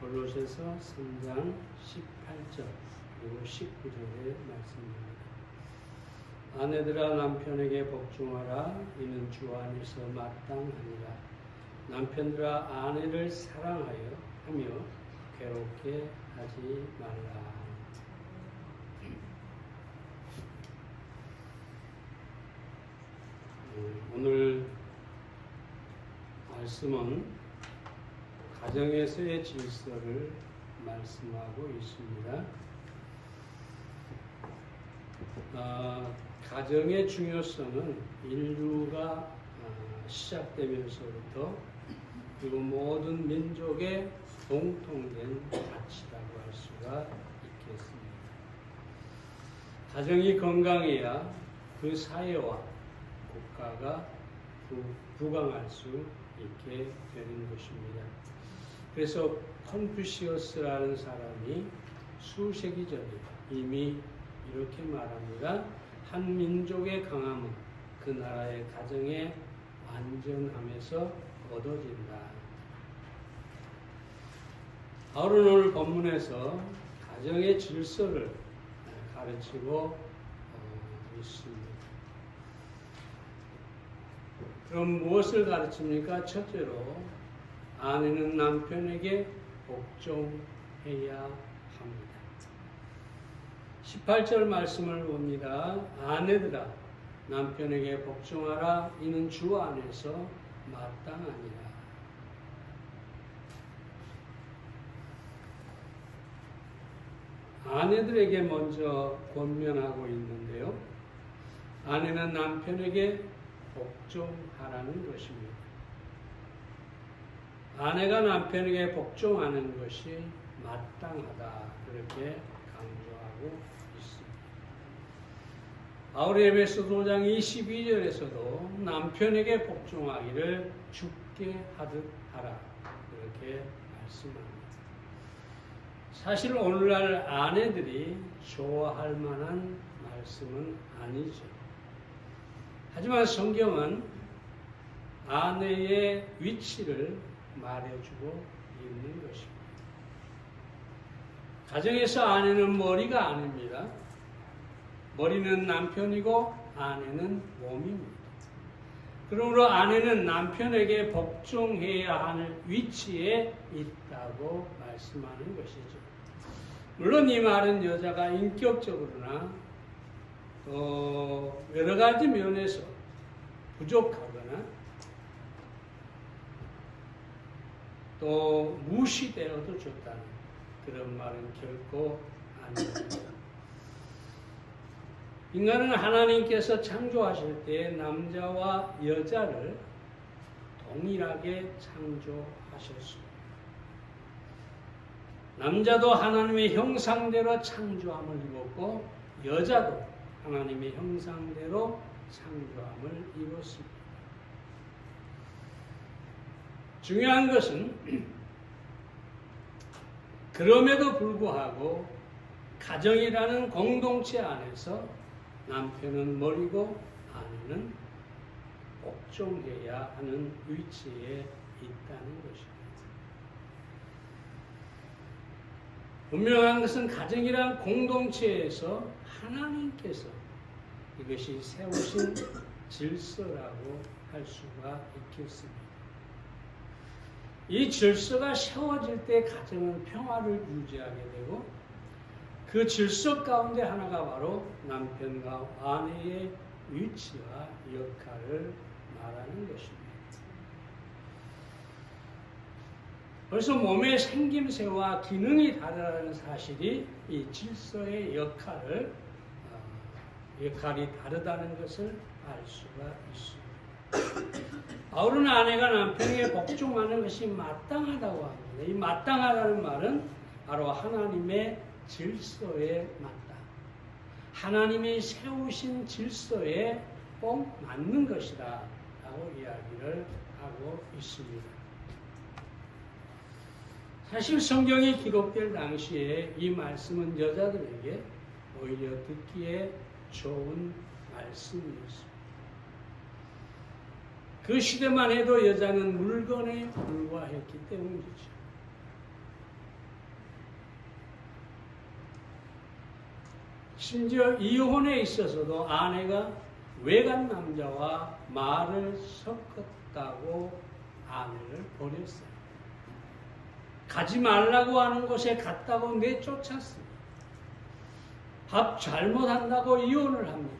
골로새서 3장 18절 그리고 19절의 말씀입니다. 아내들아 남편에게 복종하라. 이는 주 안에서 마땅하니라. 남편들아 아내를 사랑하여 하며 괴롭게 하지 말라. 오늘 말씀은 가정에서의 질서를 말씀하고 있습니다. 가정의 중요성은 인류가 시작되면서부터 그리고 모든 민족의 공통된 가치라고 할 수가 있겠습니다. 가정이 건강해야 그 사회와 국가가 부강할 수 있게 되는 것입니다. 그래서 컨푸시어스라는 사람이 수세기 전에 이미 이렇게 말합니다. 한 민족의 강함은 그 나라의 가정의 완전함에서 얻어진다. 바울은 오늘 본문에서 가정의 질서를 가르치고 있습니다. 그럼 무엇을 가르칩니까? 첫째로 아내는 남편에게 복종해야 합니다. 18절 말씀을 봅니다. 아내들아 남편에게 복종하라. 이는 주 안에서 마땅하니라. 아내들에게 먼저 권면하고 있는데요. 아내는 남편에게 복종하라는 것입니다. 아내가 남편에게 복종하는 것이 마땅하다. 그렇게 강조하고 있습니다. 바울의 에베소 5장 22절에서도 남편에게 복종하기를 주께 하듯 하라. 그렇게 말씀합니다. 사실 오늘날 아내들이 좋아할 만한 말씀은 아니죠. 하지만 성경은 아내의 위치를 말해주고 있는 것입니다. 가정에서 아내는 머리가 아닙니다. 머리는 남편이고 아내는 몸입니다. 그러므로 아내는 남편에게 복종해야 하는 위치에 있다고 말씀하는 것이죠. 물론 이 말은 여자가 인격적으로나 또 여러 가지 면에서 부족하거나 또 무시되어도 좋다는 그런 말은 결코 아닙니다. 인간은 하나님께서 창조하실 때 남자와 여자를 동일하게 창조하셨습니다. 남자도 하나님의 형상대로 창조함을 입었고 여자도 하나님의 형상대로 창조함을 입었습니다. 중요한 것은 그럼에도 불구하고 가정이라는 공동체 안에서 남편은 머리고 아내는 복종해야 하는 위치에 있다는 것입니다. 분명한 것은 가정이란 공동체에서 하나님께서 이것이 세우신 질서라고 할 수가 있겠습니다. 이 질서가 세워질 때 가정은 평화를 유지하게 되고 그 질서 가운데 하나가 바로 남편과 아내의 위치와 역할을 말하는 것입니다. 벌써 몸의 생김새와 기능이 다르다는 사실이 이 질서의 역할이 다르다는 것을 알 수가 있습니다. 바울은 아내가 남편에게 복종하는 것이 마땅하다고 합니다. 이 마땅하다는 말은 바로 하나님의 질서에 맞다. 하나님이 세우신 질서에 꼭 맞는 것이다 라고 이야기를 하고 있습니다. 사실 성경이 기록될 당시에 이 말씀은 여자들에게 오히려 듣기에 좋은 말씀이었습니다. 그 시대만 해도 여자는 물건에 불과했기 때문이죠. 심지어 이혼에 있어서도 아내가 외간 남자와 말을 섞었다고 아내를 버렸어요. 가지 말라고 하는 곳에 갔다고 내쫓았습니다. 밥 잘못한다고 이혼을 합니다.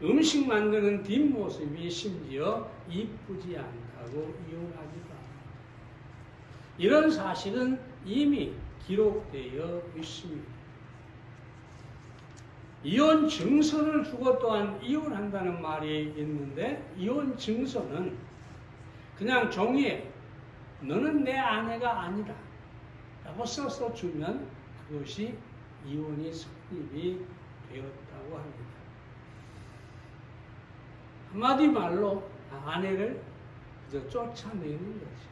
음식 만드는 뒷모습이 심지어 이쁘지 않다고 이혼하기도 합니다. 이런 사실은 이미 기록되어 있습니다. 이혼 증서를 주고 또한 이혼한다는 말이 있는데, 이혼 증서는 그냥 종이에 너는 내 아내가 아니라 라고 써서 주면 그것이 이혼이 성립이 되었다고 합니다. 한마디 말로 아내를 그저 쫓아내는 거지.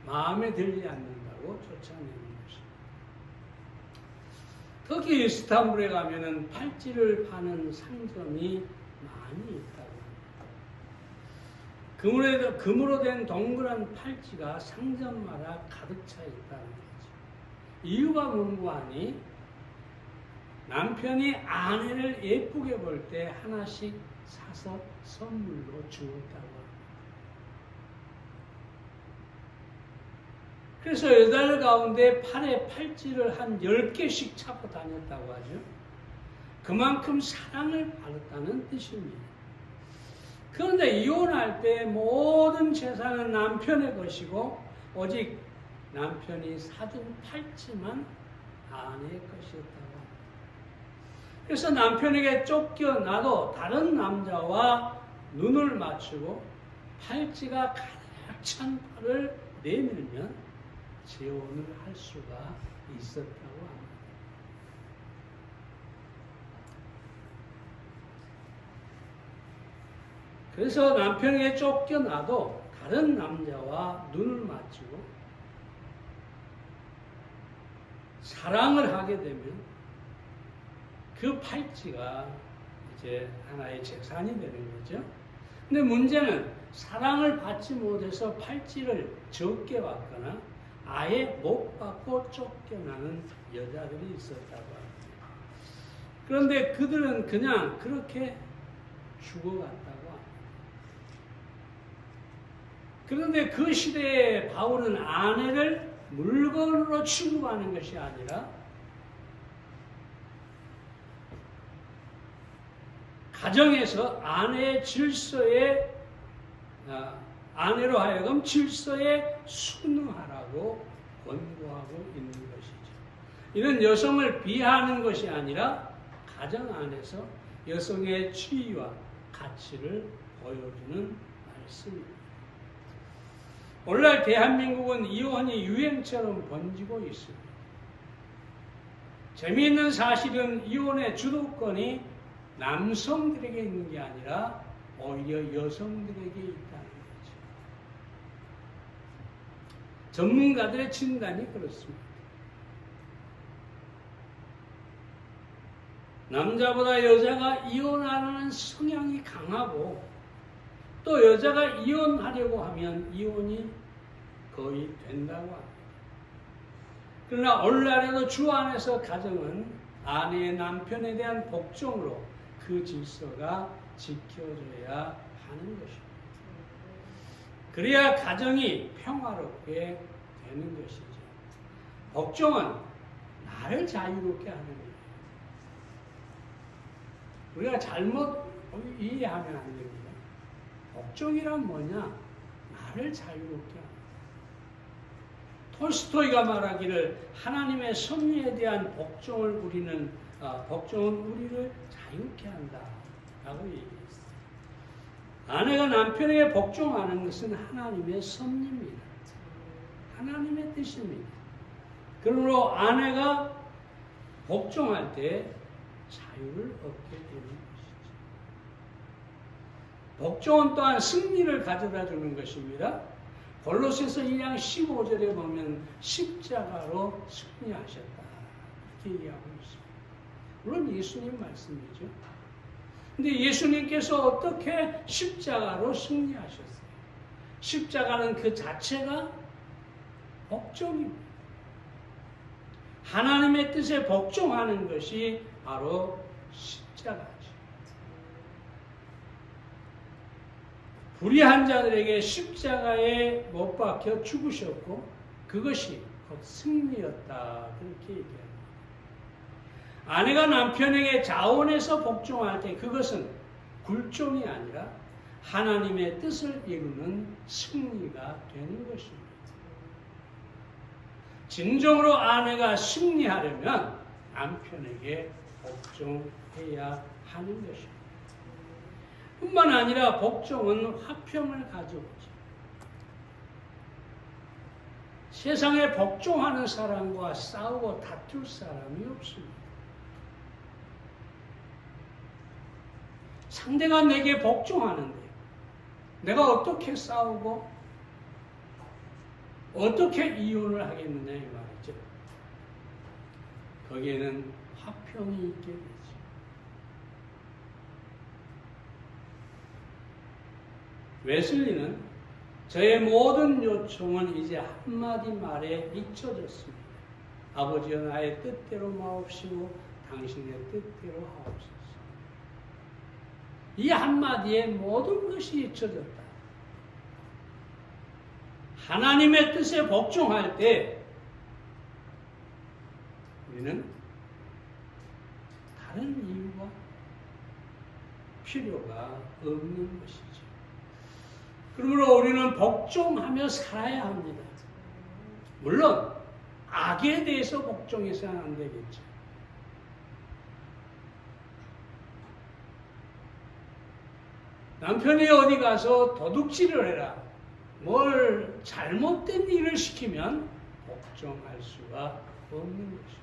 마음에 들지 않는다고 쫓아내는 것입니다. 특히 이스탄불에 가면은 팔찌를 파는 상점이 많이 있다고 합니다. 금으로 된 동그란 팔찌가 상점마다 가득 차 있다는 거죠. 이유가 뭔고 하니 남편이 아내를 예쁘게 볼 때 하나씩 사서 선물로 주었다고 합니다. 그래서 여달 가운데 팔에 팔찌를 한 10개씩 차고 다녔다고 하죠. 그만큼 사랑을 받았다는 뜻입니다. 그런데 이혼할 때 모든 재산은 남편의 것이고 오직 남편이 사준 팔찌만 아내의 것이었다고 합니다. 그래서 남편에게 쫓겨나도 다른 남자와 눈을 맞추고 팔찌가 가득 찬 팔을 내밀면 재혼을 할 수가 있었다고 합니다. 그래서 남편에게 쫓겨나도 다른 남자와 눈을 맞추고 사랑을 하게 되면 그 팔찌가 이제 하나의 재산이 되는 거죠. 근데 문제는 사랑을 받지 못해서 팔찌를 적게 받거나 아예 못 받고 쫓겨나는 여자들이 있었다고 합니다. 그런데 그들은 그냥 그렇게 죽어갔다고 합니다. 그런데 그 시대에 바울은 아내를 물건으로 취급하는 것이 아니라 가정에서 아내의 질서에 아내로 하여금 질서에 순응하라고 권고하고 있는 것이죠. 이는 여성을 비하하는 것이 아니라 가정 안에서 여성의 지위와 가치를 보여주는 말씀입니다. 오늘날 대한민국은 이혼이 유행처럼 번지고 있습니다. 재미있는 사실은 이혼의 주도권이 남성들에게 있는 게 아니라 오히려 여성들에게 있다는 거죠. 전문가들의 진단이 그렇습니다. 남자보다 여자가 이혼하는 성향이 강하고 또 여자가 이혼하려고 하면 이혼이 거의 된다고 합니다. 그러나 오늘날에도 주 안에서 가정은 아내의 남편에 대한 복종으로 그 질서가 지켜져야 하는 것입니다. 그래야 가정이 평화롭게 되는 것이죠. 복종은 나를 자유롭게 하는 거예요. 우리가 잘못 이해하면 안 됩니다. 복종이란 뭐냐? 나를 자유롭게 하는 거예요. 톨스토이가 말하기를 하나님의 섭리에 대한 복종은 우리를 자유케 한다라고 얘기했어요. 아내가 남편에게 복종하는 것은 하나님의 섭리입니다. 하나님의 뜻입니다. 그러므로 아내가 복종할 때 자유를 얻게 되는 것이죠. 복종은 또한 승리를 가져다 주는 것입니다. 골로새서 2장 15절에 보면 십자가로 승리하셨다 이렇게 얘기하고 있습니다. 물론 예수님 말씀이죠. 근데 예수님께서 어떻게 십자가로 승리하셨어요? 십자가는 그 자체가 복종입니다. 하나님의 뜻에 복종하는 것이 바로 십자가죠. 불의한 자들에게 십자가에 못 박혀 죽으셨고 그것이 곧 승리였다. 그렇게 얘기합니다. 아내가 남편에게 자원해서 복종할 때 그것은 굴종이 아니라 하나님의 뜻을 이루는 승리가 되는 것입니다. 진정으로 아내가 승리하려면 남편에게 복종해야 하는 것입니다. 뿐만 아니라 복종은 화평을 가져오죠. 세상에 복종하는 사람과 싸우고 다툴 사람이 없습니다. 상대가 내게 복종하는데 내가 어떻게 싸우고 어떻게 이혼을 하겠느냐 이 말이죠. 거기에는 화평이 있게 되죠. 웨슬리는 저의 모든 요청은 이제 한마디 말에 잊혀졌습니다. 아버지여 나의 뜻대로 마옵시고 당신의 뜻대로 하옵소서. 이 한마디에 모든 것이 잊혀졌다. 하나님의 뜻에 복종할 때 우리는 다른 이유가 필요가 없는 것이죠. 그러므로 우리는 복종하며 살아야 합니다. 물론 악에 대해서 복종해서는 안 되겠죠. 남편이 어디 가서 도둑질을 해라, 뭘 잘못된 일을 시키면 복종할 수가 없는 것입니다.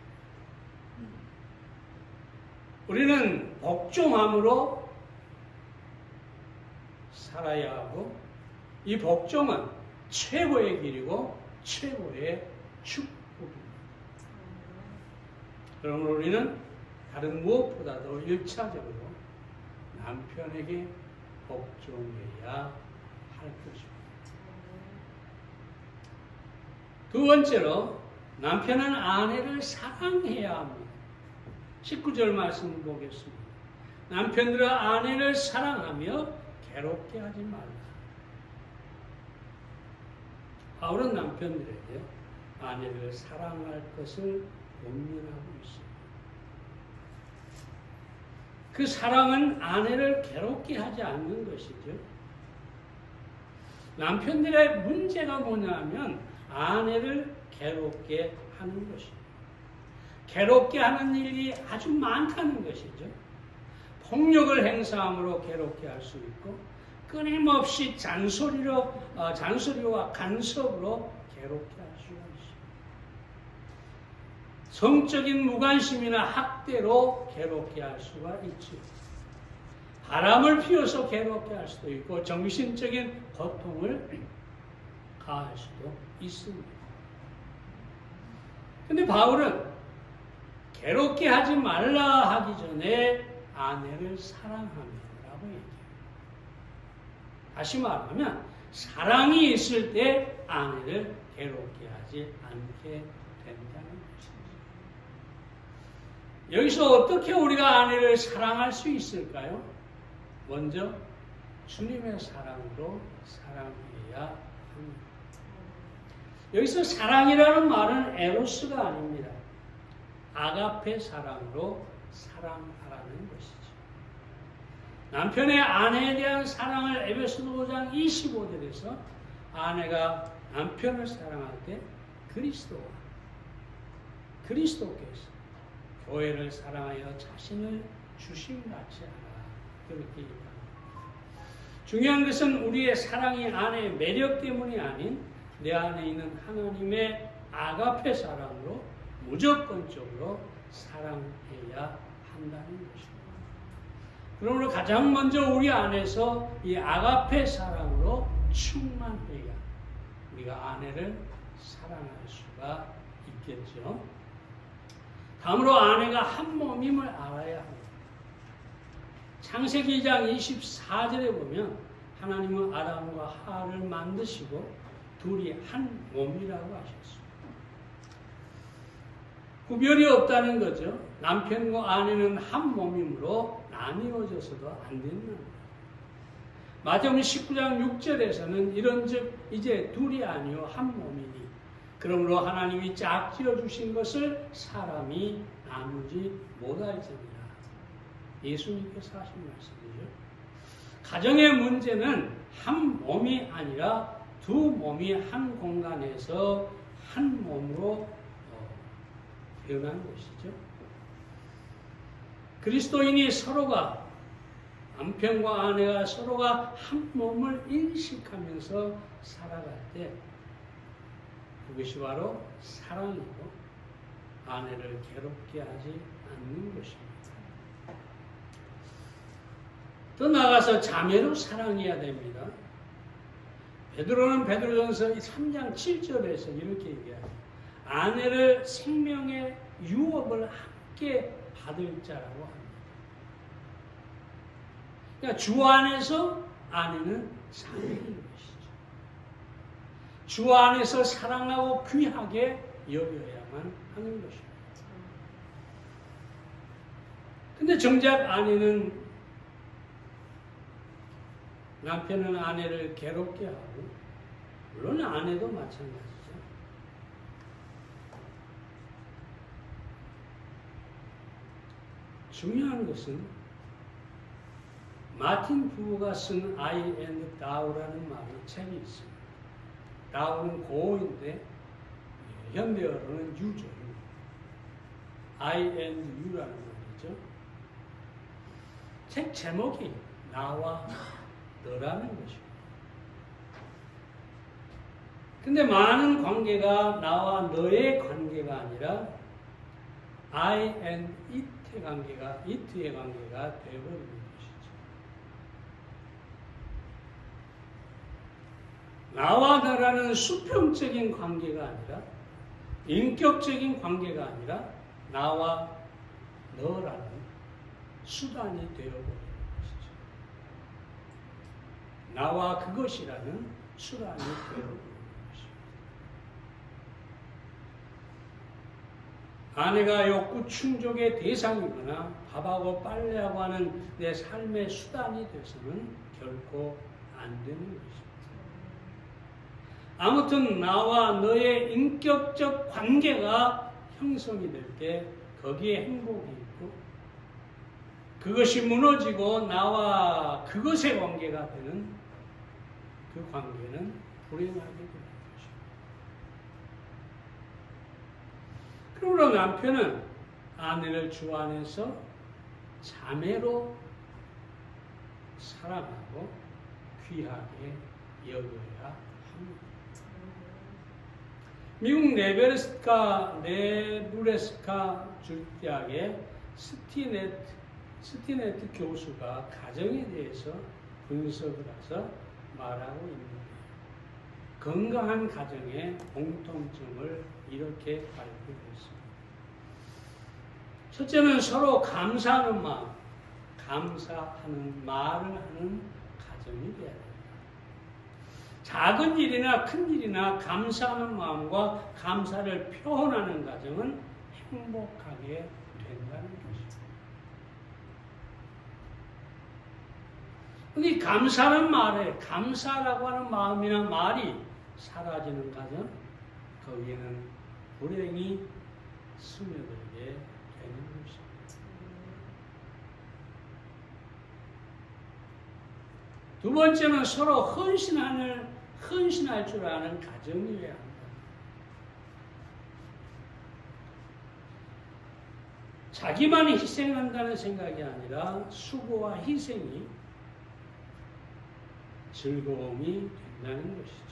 우리는 복종함으로 살아야 하고 이 복종은 최고의 길이고 최고의 축복입니다. 그러므로 우리는 다른 무엇보다도 1차적으로 남편에게 복종해야 할 것입니다. 두 번째로 남편은 아내를 사랑해야 합니다. 19절 말씀 보겠습니다. 남편들은 아내를 사랑하며 괴롭게 하지 말라. 바울은 남편들에게 아내를 사랑할 것을 권면하고 있습니다. 그 사랑은 아내를 괴롭게 하지 않는 것이죠. 남편들의 문제가 뭐냐면 아내를 괴롭게 하는 것입니다. 괴롭게 하는 일이 아주 많다는 것이죠. 폭력을 행사함으로 괴롭게 할 수 있고 끊임없이 잔소리와 간섭으로 괴롭게 할 수가 있습니다. 성적인 무관심이나 학대로 괴롭게 할 수가 있죠. 바람을 피워서 괴롭게 할 수도 있고 정신적인 고통을 가할 수도 있습니다. 근데 바울은 괴롭게 하지 말라 하기 전에 아내를 사랑하라고 얘기해요. 다시 말하면 사랑이 있을 때 아내를 괴롭게 하지 않게 된다는 것입니다. 여기서 어떻게 우리가 아내를 사랑할 수 있을까요? 먼저 주님의 사랑으로 사랑해야 합니다. 여기서 사랑이라는 말은 에로스가 아닙니다. 아가페 사랑으로 사랑하라는 것이죠. 남편의 아내에 대한 사랑을 에베소서 5장 25절에서 아내가 남편을 사랑할 때 그리스도께서 교회를 사랑하여 자신을 주심같이 하라. 그렇게 얘기합니다. 중요한 것은 우리의 사랑이 아내의 매력 때문이 아닌 내 안에 있는 하나님의 아가페 사랑으로 무조건적으로 사랑해야 한다는 것입니다. 그러므로 가장 먼저 우리 안에서 이 아가페 사랑으로 충만해야 우리가 아내를 사랑할 수가 있겠죠. 다음으로 아내가 한 몸임을 알아야 합니다. 창세기 2장 24절에 보면 하나님은 아담과 하와를 만드시고 둘이 한 몸이라고 하셨습니다. 구별이 없다는 거죠. 남편과 아내는 한 몸이므로 나뉘어져서도 안 된다는 거예요. 마태복음 19장 6절에서는 이런즉 이제 둘이 아니요 한 몸이니 그러므로 하나님이 짝지어 주신 것을 사람이 나누지 못할지니라. 예수님께서 하신 말씀이죠. 가정의 문제는 한 몸이 아니라 두 몸이 한 공간에서 한 몸으로 변한 것이죠. 그리스도인이 서로가 남편과 아내가 서로가 한 몸을 인식하면서 살아갈 때 그것이 바로 사랑이고 아내를 괴롭게 하지 않는 것입니다. 더 나아가서 자매로 사랑해야 됩니다. 베드로는 베드로전서 3장 7절에서 이렇게 얘기합니다. 아내를 생명의 유업을 함께 받을 자라고 합니다. 그러니까 주 안에서 아내는 자매인 것이죠. 주 안에서 사랑하고 귀하게 여겨야만 하는 것입니다. 근데 정작 아내는 남편은 아내를 괴롭게 하고 물론 아내도 마찬가지죠. 중요한 것은 마틴 부부가 쓴 I and thou라는 말이 책이 있습니다. thou는 고어인데 현대어로는 you죠. I and you라는 말이죠. 책 제목이 나와 너라는 것입니다. 근데 많은 관계가 나와 너의 관계가 아니라 I and it의 관계가 되어버리는 것이죠. 나와 너라는 수평적인 관계가 아니라 인격적인 관계가 아니라 나와 너라는 수단이 되어버리는 것이죠. 나와 그것이라는 수단이 되어버리는 것입니다. 아내가 욕구 충족의 대상이거나 밥하고 빨래하고 하는 내 삶의 수단이 돼서는 결코 안 되는 것입니다. 아무튼 나와 너의 인격적 관계가 형성이 될 때 거기에 행복이 있고 그것이 무너지고 나와 그것의 관계가 되는 그 관계는 불행하게 됩니다. 그러므로 남편은 아내를 주 안에서 자매로 사랑하고 귀하게 여겨야 합니다. 미국 네브래스카 주대학의 스티네트 교수가 가정에 대해서 분석을 해서 말하고 있는데 건강한 가정의 공통점을 이렇게 발표했습니다. 첫째는 서로 감사하는 마음, 감사하는 말을 하는 가정이 되어야 됩니다. 작은 일이나 큰 일이나 감사하는 마음과 감사를 표현하는 가정은 행복하게 된다는 것입니다. 근데 감사하는 말에 감사라고 하는 마음이나 말이 사라지는 가정, 거기에는 불행이 스며들게 되는 것입니다. 두 번째는 서로 헌신할 줄 아는 가정이어야 합니다. 자기만 희생한다는 생각이 아니라 수고와 희생이 즐거움이 된다는 것이죠.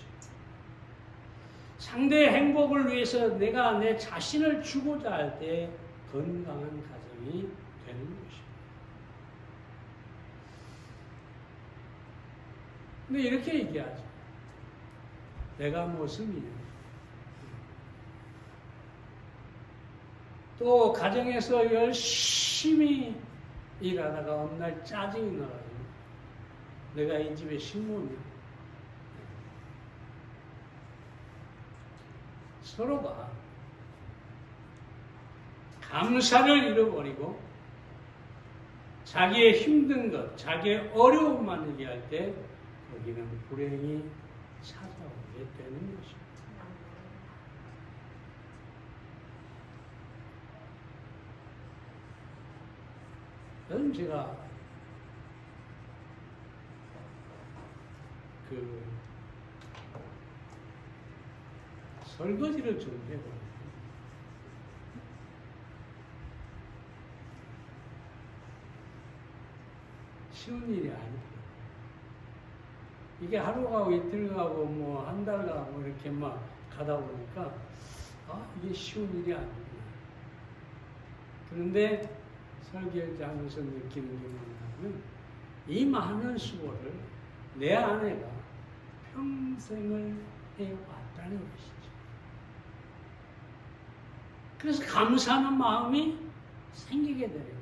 상대의 행복을 위해서 내가 내 자신을 주고자 할 때 건강한 가정이 되는 것입니다. 근데 이렇게 얘기하죠. 내가 무엇이냐. 또 가정에서 열심히 일하다가 어느 날 짜증이 나가지고 내가 이 집에 식모냐. 서로가 감사를 잃어버리고 자기의 힘든 것, 자기의 어려움만 얘기할 때 거기는 불행이 찾아오게 되는 것입니다. 여러분, 제가 설거지를 좀 해봐요. 쉬운 일이 아니에요. 이게 하루 가고 이틀 가고 뭐 한 달 가고 이렇게 막 가다 보니까 이게 쉬운 일이 아니구나. 그런데 설교하면서 느끼는 게 뭐냐면 이 많은 수고를 내 아내가 평생을 해왔다는 것이죠. 그래서 감사하는 마음이 생기게 되는 것이죠.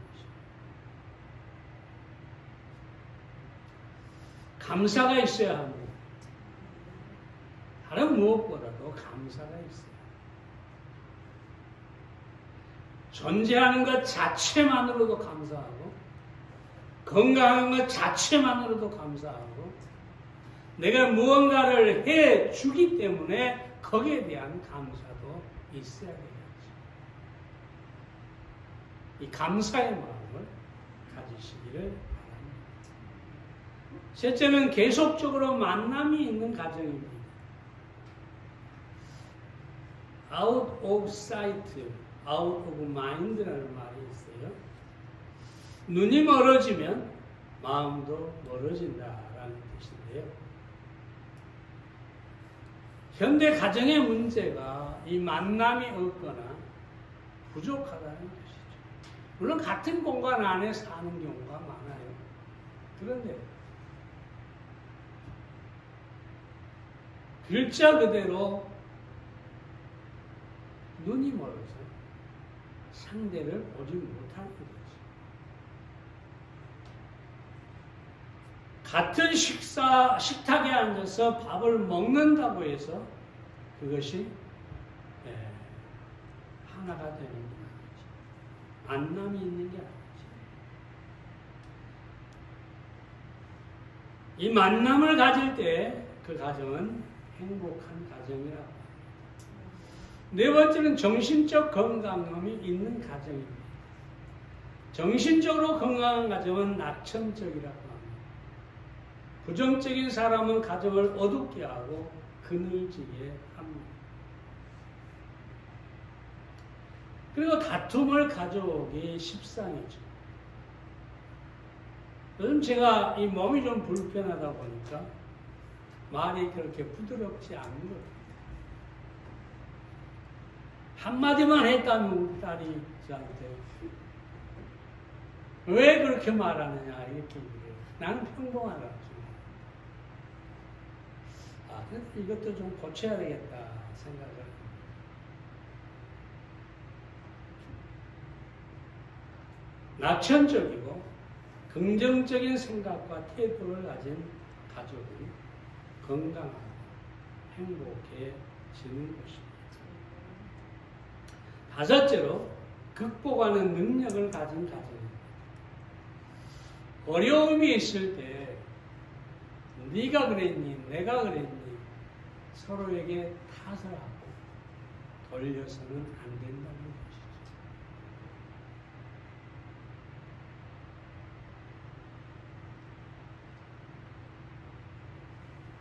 감사가 있어야 합니다. 다른 무엇보다도 감사가 있어요. 존재하는 것 자체만으로도 감사하고, 건강한 것 자체만으로도 감사하고, 내가 무언가를 해 주기 때문에 거기에 대한 감사도 있어야 되겠죠. 이 감사의 마음을 가지시기를 바랍니다. 셋째는 계속적으로 만남이 있는 가정입니다. Out of sight, out of mind라는 말이 있어요. 눈이 멀어지면 마음도 멀어진다라는 뜻인데요. 현대 가정의 문제가 이 만남이 없거나 부족하다는 것이죠. 물론 같은 공간 안에 사는 경우가 많아요. 그런데 글자 그대로 눈이 멀어서 상대를 보지 못하는 거죠. 같은 식탁에 앉아서 밥을 먹는다고 해서 그것이 하나가 되는 게 아니지. 만남이 있는 게 아니지. 이 만남을 가질 때 그 가정은 행복한 가정이라고 합니다. 네 번째는 정신적 건강함이 있는 가정입니다. 정신적으로 건강한 가정은 낙천적이라고 합니다. 부정적인 사람은 가정을 어둡게 하고 그늘지게 합니다. 그리고 다툼을 가져오기 십상이죠. 요즘 제가 이 몸이 좀 불편하다 보니까 말이 그렇게 부드럽지 않은 것 같아요. 한마디만 했다면 우리 딸이 저한테 왜 그렇게 말하느냐 이렇게 얘기해요. 나는 평범하다. 그래서 이것도 좀 고쳐야 되겠다 생각을 합니다. 낙천적이고 긍정적인 생각과 태도를 가진 가족은 건강하고 행복해지는 것입니다. 다섯째로 극복하는 능력을 가진 가정입니다. 어려움이 있을 때 네가 그랬니? 내가 그랬니? 서로에게 탓을 하고 돌려서는 안 된다는 것이죠.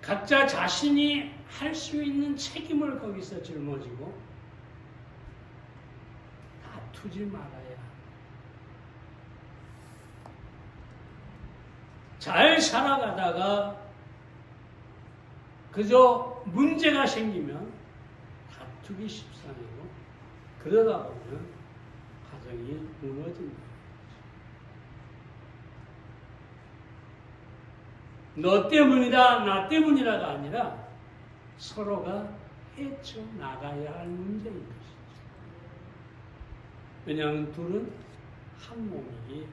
각자 자신이 할 수 있는 책임을 거기서 짊어지고 다투지 말아야 합니다. 잘 살아가다가 그저 문제가 생기면 다투기 십상이고 그러다 보면 가정이 무너집니다. 너 때문이다, 나 때문이라가 아니라 서로가 헤쳐나가야 할 문제인 것이죠. 왜냐하면 둘은 한 몸이기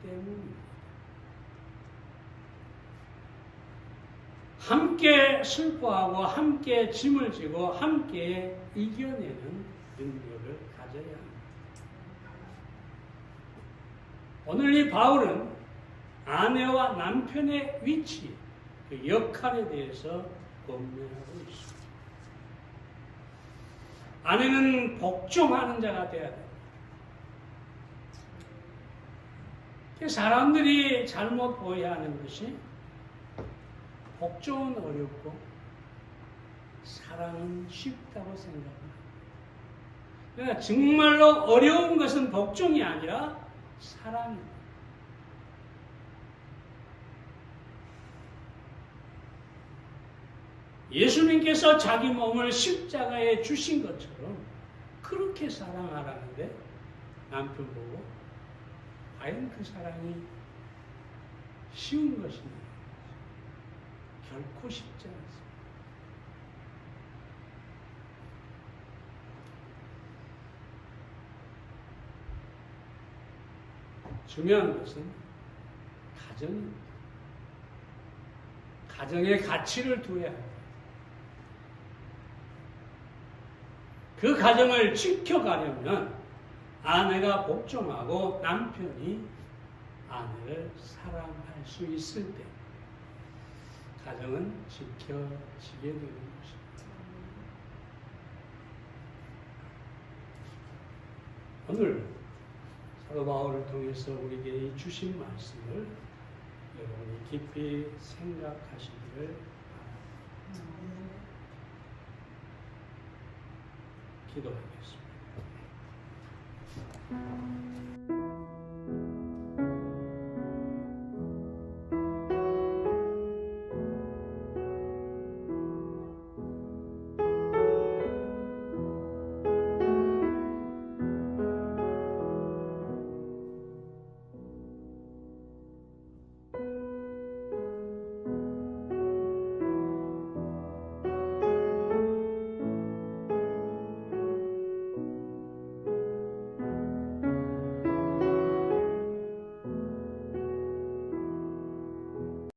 때문입니다. 함께 슬퍼하고 함께 짐을 지고 함께 이겨내는 능력을 가져야 합니다. 오늘 이 바울은 아내와 남편의 위치, 그 역할에 대해서 권면하고 있습니다. 아내는 복종하는 자가 되어야 됩니다. 사람들이 잘못 오해하는 것이 복종은 어렵고 사랑은 쉽다고 생각합니다. 그러니까 정말로 어려운 것은 복종이 아니라 사랑입니다. 예수님께서 자기 몸을 십자가에 주신 것처럼 그렇게 사랑하라는데 남편 보고 과연 그 사랑이 쉬운 것이냐? 결코 쉽지 않습니다. 중요한 것은 가정입니다. 가정의 가치를 두어야 합니다. 그 가정을 지켜가려면 아내가 복종하고 남편이 아내를 사랑할 수 있을 때 가정은 지켜지게 되는 것입니다. 오늘 사도 바울을 통해서 우리에게 주신 말씀을 여러분이 깊이 생각하시기를 바랍니다. 기도하겠습니다.